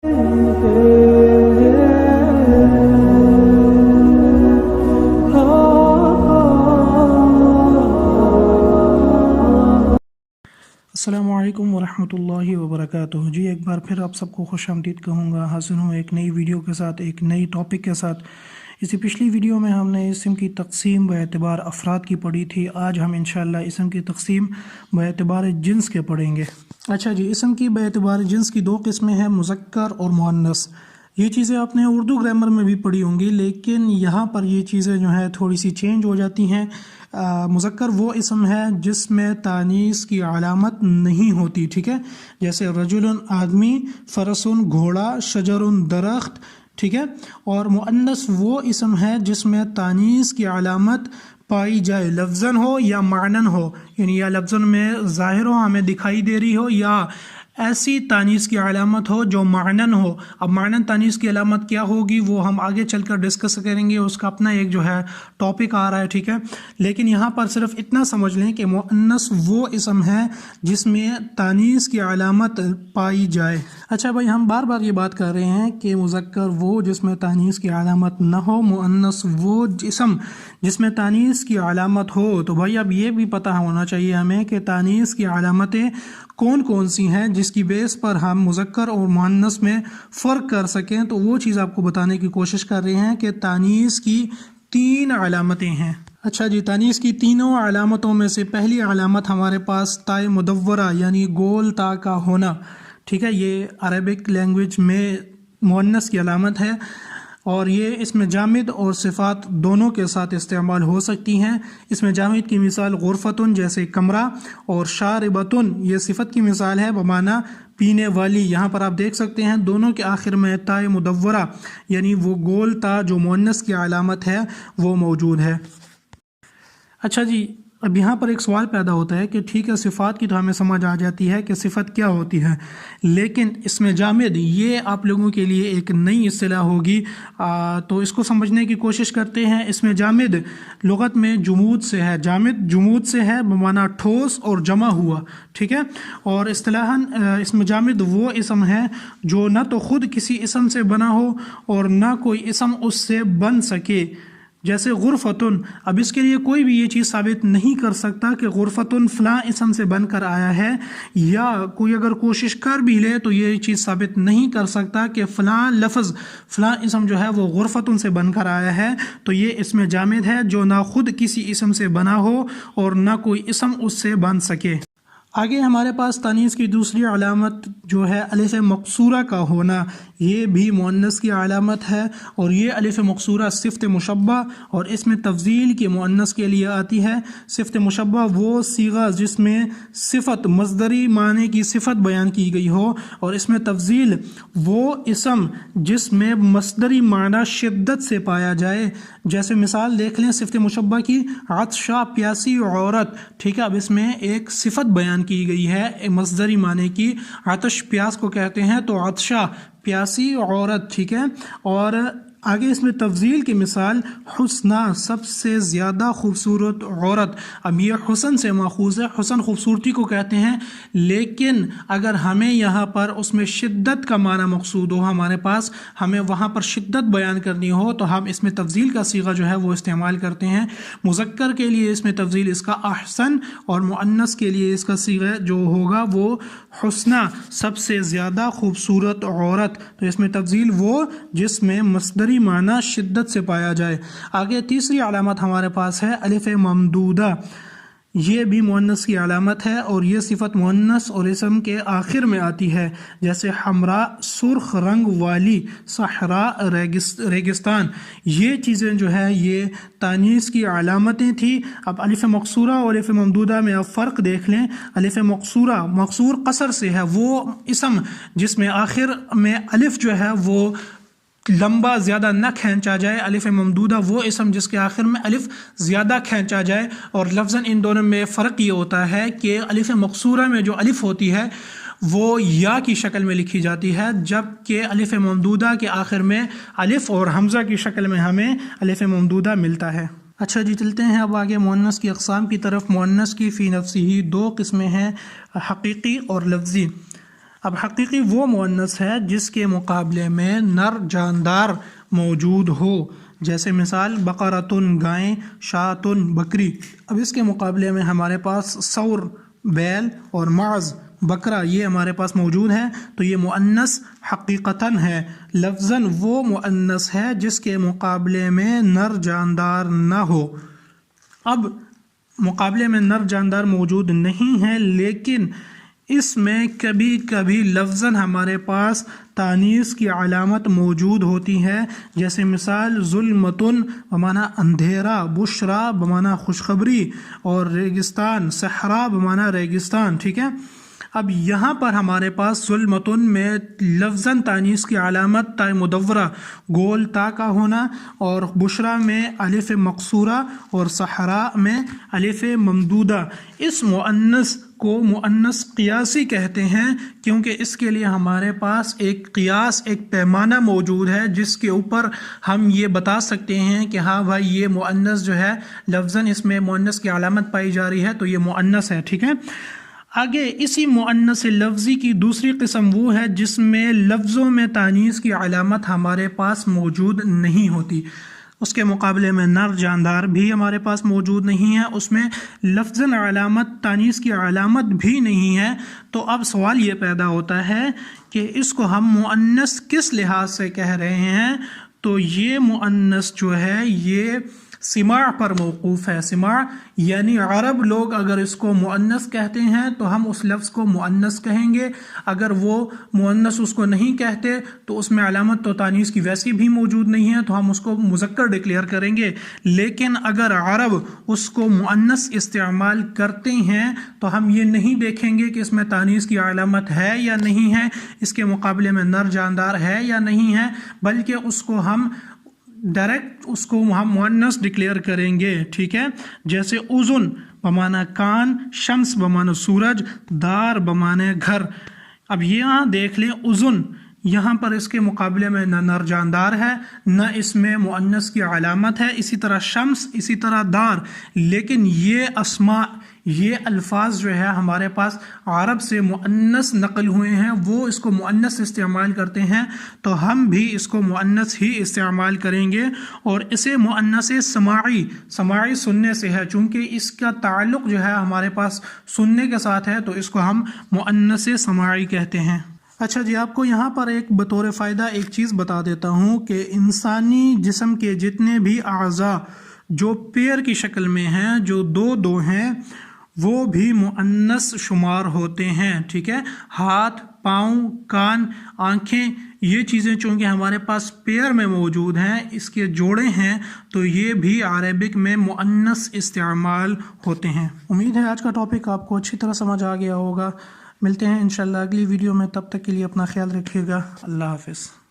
अस्सलामु अलैकुम वरहमतुल्लाहि वबरकातुहू। जी एक बार फिर आप सबको खुश आमदीद कहूँगा। हाज़िर हूँ एक नई वीडियो के साथ, एक नई टॉपिक के साथ। इसी पिछली वीडियो में हमने इसम की तकसीम बएतबार अफराद की पढ़ी थी। आज हम इंशाअल्लाह इसम की तकसीम बएतबार जिन्स के पढ़ेंगे। अच्छा जी, इसम की बएतबार जिन्स की दो किस्में हैं, मुज़क्कर और मुअन्नस। ये चीज़ें आपने उर्दू ग्रामर में भी पढ़ी होंगी, लेकिन यहाँ पर ये चीज़ें जो है थोड़ी सी चेंज हो जाती हैं। मुज़क्कर वो इसम है जिसमें तानीस की अलामत नहीं होती, ठीक है। जैसे रजुलन आदमी, फ़रसुन घोड़ा, शजरुन दरख्त, ठीक है। और मुअन्नस वो इसम है जिसमें तानीस की अलामत पाई जाए, लफ्ज़न हो या मानन हो, यानी या लफ्ज़न में ज़ाहिर हो, हमें दिखाई दे रही हो, या ऐसी तानीस की अलामत हो जो मानन हो। अब मानन तानीस की अलामत क्या होगी वो हम आगे चलकर डिस्कस करेंगे, उसका अपना एक जो है टॉपिक आ रहा है, ठीक है। लेकिन यहाँ पर सिर्फ इतना समझ लें कि मुअन्नस वो इसम है जिसमें तानीस की अलामत पाई जाए। अच्छा भाई, हम बार बार ये बात कर रहे हैं कि मुज़क्कर वो जिसमें तानीस की अलामत न हो, मुअन्नस वो इसम जिसमें तानीस की अलामत हो। तो भाई अब ये भी पता होना चाहिए हमें कि तानीस की अलामतें कौन कौन सी हैं जिसकी बेस पर हम मुज़क्कर और मुअन्नस में फ़र्क कर सकें। तो वो चीज़ आपको बताने की कोशिश कर रहे हैं कि तानीस की 3 अलामतें हैं। अच्छा जी, तानीस की तीनों अलामतों में से पहली अलामत हमारे पास ताए मुदव्वरा यानी गोल ता का होना, ठीक है। ये अरबिक लैंग्वेज में मुअन्नस की अलामत है और ये इसमें जामिद और सिफ़ात दोनों के साथ इस्तेमाल हो सकती हैं। इसमें जामिद की मिसाल गुरफ़तुन जैसे कमरा, और शारिबतुन ये सिफ़त की मिसाल है बमाना पीने वाली। यहाँ पर आप देख सकते हैं दोनों के आखिर में ताए मुदव्वरा यानी वो गोल ता जो मुअन्नस की अलामत है वो मौजूद है। अच्छा जी, अब यहाँ पर एक सवाल पैदा होता है कि ठीक है, सिफ़ात की तो हमें समझ आ जाती है कि सिफ़त क्या होती है, लेकिन इसमें जामिद ये आप लोगों के लिए एक नई इस्तिलाह होगी। तो इसको समझने की कोशिश करते हैं। इसमें जामिद लुग़त में जुमूद से है, जामिद जुमूद से है बमाना ठोस और जमा हुआ, ठीक है। और इस्तिलाहन इसमें जामिद वो इसम है जो न तो ख़ुद किसी इसम से बना हो और न कोई इसम उससे बन सके। जैसे गुरफ़तुन, अब इसके लिए कोई भी ये चीज़ साबित नहीं कर सकता कि गुरफ़तुन फ़लाँ इसम से बनकर आया है, या कोई अगर कोशिश कर भी ले तो ये चीज़ साबित नहीं कर सकता कि फ़लाँ लफ्ज़ फ़लाँ इसम जो है वो गुरफ़तुन से बनकर आया है। तो ये इसमें जामिद है जो ना खुद किसी इसम से बना हो और ना कोई इसम उससे बन सके। आगे हमारे पास तानीस की दूसरी अलामत जो है अलिफ़ मक़सूरा का होना, ये भी मुअन्नस की अलामत है। और ये अलिफ़ मक़सूरा सिफ़त मुशब्बा और इसमें तफ़ज़ील की मुअन्नस के लिए आती है। सिफ़त मुशब्बा वो सीगा जिसमें सिफ़त मज़दरी माने की सिफ़त बयान की गई हो, और इसमें तफ़ज़ील वो इसम जिसमें मज़दरी माना शिद्दत से पाया जाए। जैसे मिसाल देख लें सिफ़त मुशब्बा की, आतशा प्यासी औरत, ठीक है। अब इसमें एक सिफ़त बयान की गई है मज़दरी माने की, आतश प्यास को कहते हैं, तो आतशा प्यासी औरत, ठीक है। और आगे इसमें तफ़ज़ील की मिसाल हुस्ना सबसे ज़्यादा खूबसूरत औरत। अब ये हुसन से माखूज़ है, हुसन खूबसूरती को कहते हैं, लेकिन अगर हमें यहाँ पर उसमें शिद्दत का माना मकसूद हो, हमारे पास हमें वहाँ पर शिद्दत बयान करनी हो, तो हम इसमें तफ़ज़ील का सीगा जो है वो इस्तेमाल करते हैं। मुज़क्कर के लिए इसमें तफ़ज़ील इसका अहसन, और मुअन्नस के लिए इसका सीगा जो होगा वो हुस्ना सबसे ज़्यादा खूबसूरत औरत। तो इसमें तफ़ज़ील वो जिसमें मस्दरी माना शिद्दत से पाया जाए। आगे तीसरी अलामत हमारे पास है अलिफ़ ममदूदा। ये भी मुअन्नस की अलामत है और ये सिफ़त मुअन्नस और इसम के आखिर में आती है। जैसे हमरा सुर्ख रंग वाली, सहरा रेगिस्तान, ये चीज़ें जो है ये तानीस की अलामतें थी। अब अलिफ़ मक़सूरा और अलिफ़ ममदूदा में आप फ़र्क देख लें। अलिफ़ मक़सूरा मक़सूर क़सर से है, वो इसम जिसमें आखिर में अलिफ़ जो है वो लंबा ज़्यादा न खींचा जाए। अलिफ़ ममदूदा वो इसम जिसके आखिर में अलिफ़ ज़्यादा खींचा जाए। और लफ्ज़न इन दोनों में फ़र्क ये होता है कि अलिफ़ मक़सूरा में जो अलिफ़ होती है वो या की शक्ल में लिखी जाती है, जबकि अलिफ़ ममदूदा के आखिर में अलिफ़ और हमज़ा की शक्ल में हमें अलिफ़ ममदूदा मिलता है। अच्छा जी, चलते हैं अब आगे मुअन्नस की अक़साम की तरफ। मुअन्नस की फ़ी नफ़्सिही 2 किस्में हैं, हक़ीक़ी और लफ्ज़ी। अब हकीकी वो मुअन्नस है जिसके मुकाबले में नर जानदार मौजूद हो, जैसे मिसाल बकरतुन गाय, शातुन बकरी। अब इसके मुकाबले में हमारे पास सौर बैल और माज बकरा ये हमारे पास मौजूद है, तो ये मुअन्नस हकीकतन है। लफ्ज़न वो मुअन्नस है जिसके मुकाबले में नर जानदार न हो। अब मुकाबले में नर जानदार मौजूद नहीं है, लेकिन इसमें कभी कभी लफ्ज़न हमारे पास तानीस की अलामत मौजूद होती है, जैसे मिसाल ज़ुल्मतुन बमाना अंधेरा, बुशरा बमाना खुशखबरी, और रेगिस्तान सहरा बमाना रेगिस्तान। ठीक है, अब यहाँ पर हमारे पास ज़ुल्मतुन में लफ्ज़न तानीस की अलामत ता मुदव्वरा गोल ता का होना, और बुशरा में अलिफ मकसूरा, और सहरा में अलिफ ममदूदा। इस मुअन्नस को मुअन्नस क़ियासी कहते हैं, क्योंकि इसके लिए हमारे पास एक क़ियास, एक पैमाना मौजूद है जिसके ऊपर हम ये बता सकते हैं कि हाँ भाई ये मुअन्नस जो है लफ्ज़न इसमें मुअन्नस की अलामत पाई जा रही है, तो ये मुअन्नस है। ठीक है, आगे इसी मुअन्नस लफ्ज़ी की दूसरी किस्म वो है जिसमें लफ्ज़ों में तानीस की अलामत हमारे पास मौजूद नहीं होती। उसके मुकाबले में नर जानदार भी हमारे पास मौजूद नहीं है, उसमें लफ्ज़न अलामत तानीस की अलामत भी नहीं है। तो अब सवाल ये पैदा होता है कि इसको हम मुअन्नस किस लिहाज से कह रहे हैं। तो ये मुअन्नस जो है ये सिमा पर मौकूफ़ है। सिमा यानी अरब लोग अगर इसको मुअन्नस कहते हैं तो हम उस लफ्ज़ को मुअन्नस कहेंगे, अगर वो मुअन्नस उसको नहीं कहते तो उसमें अलामत तो तानीस की वैसी भी मौजूद नहीं है, तो हम उसको मुज़क्कर डिक्लेयर करेंगे। लेकिन अगर अरब उसको मुअन्नस इस्तेमाल करते हैं तो हम ये नहीं देखेंगे कि इसमें तानीस की अलामत है या नहीं है, इसके मुकाबले में नर जानदार है या नहीं है, बल्कि उसको हम डायरेक्ट उसको हम मुअन्नस डिक्लेयर करेंगे। ठीक है, जैसे उज़ुन बमाना कान, शम्स बमाना सूरज, दार बमाने घर। अब यहाँ देख लें उज़ुन, यहाँ पर इसके मुकाबले में न नर जानदार है, न इसमें मुअन्नस की अलामत है। इसी तरह शम्स, इसी तरह दार। लेकिन ये अस्मा, ये अल्फाज जो है हमारे पास अरब से मुअन्नस नकल हुए हैं, वो इसको मुअन्नस इस्तेमाल करते हैं, तो हम भी इसको मुअन्नस ही इस्तेमाल करेंगे। और इसे मुअन्नस समाई, समाई सुनने से है, चूँकि इसका ताल्लुक़ जो है हमारे पास सुनने के साथ है, तो इसको हम मुअन्नस समाई कहते हैं। अच्छा जी, आपको यहाँ पर एक बतौर फ़ायदा एक चीज़ बता देता हूँ कि इंसानी जिस्म के जितने भी अज़ा जो पेयर की शक्ल में हैं, जो दो दो हैं, वो भी मुअन्नस शुमार होते हैं। ठीक है, हाथ, पाँव, कान, आँखें, ये चीज़ें चूँकि हमारे पास पेयर में मौजूद हैं, इसके जोड़े हैं, तो ये भी अरबिक में मुअन्नस इस्तेमाल होते हैं। उम्मीद है आज का टॉपिक आपको अच्छी तरह समझ आ गया होगा। मिलते हैं इंशाल्लाह अगली वीडियो में, तब तक के लिए अपना ख्याल रखिएगा। अल्लाह हाफ़िज़।